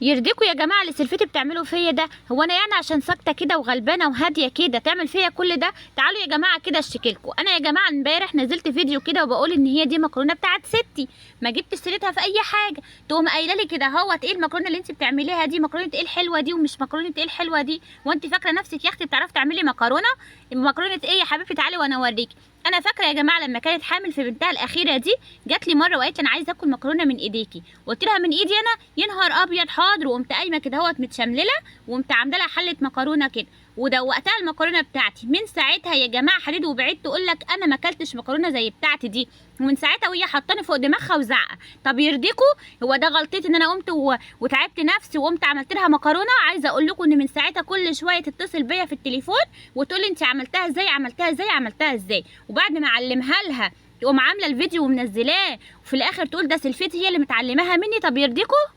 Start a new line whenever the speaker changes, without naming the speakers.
يرضيكوا يا جماعه اللي سلفتي بتعملوا فيا ده؟ هو انا يعني عشان ساكته كده وغلبانه وهاديه كده تعمل فيا كل ده؟ تعالوا يا جماعه كده اشتكيلكوا. انا يا جماعه امبارح نزلت فيديو كده وبقول ان هي دي مكرونه بتاعت ستي، ما جبت سيرتها في اي حاجه، تقوم قايله لي كده اهوت ايه المكرونه اللي انت بتعمليها دي؟ مكرونه ايه الحلوه دي ومش مكرونه ايه الحلوه دي؟ وانت فاكره نفسك يا اختي بتعرفي تعملي مكرونه؟ مكرونه ايه يا حبيبتي؟ تعالي وانا اوريكي. انا فاكره يا جماعه لما كانت حامل في بنتها الاخيره دي، جات لي مره وقالت لي انا عايزه اكل مكرونه من ايديكي، قلت لها من ايدي انا؟ يا نهار ابيض حاضر، وقمت قايمه كده اهوت متشملله، وقمت عامله لها حله مكرونه كده ودوقتها المكرونه بتاعتي. من ساعتها يا جماعه حديد وبعيد تقول لك انا ما اكلتش مكرونه زي بتاعتي دي، ومن ساعتها وهي حطاني فوق دماغها وزعقه. طب يرضيكوا؟ هو ده غلطتي ان انا قمت وتعبت نفسي وقمت عملت لها مكرونه؟ عايزه اقول لكم ان من ساعتها كل شويه تتصل بيا في التليفون وتقول لي انت عملتها ازاي عملتها ازاي عملتها ازاي، وبعد ما اعلمها لها تقوم عامله الفيديو ومنزلاه، وفي الاخر تقول ده سلفتي هي اللي متعلماها مني. طب يرضيكوا؟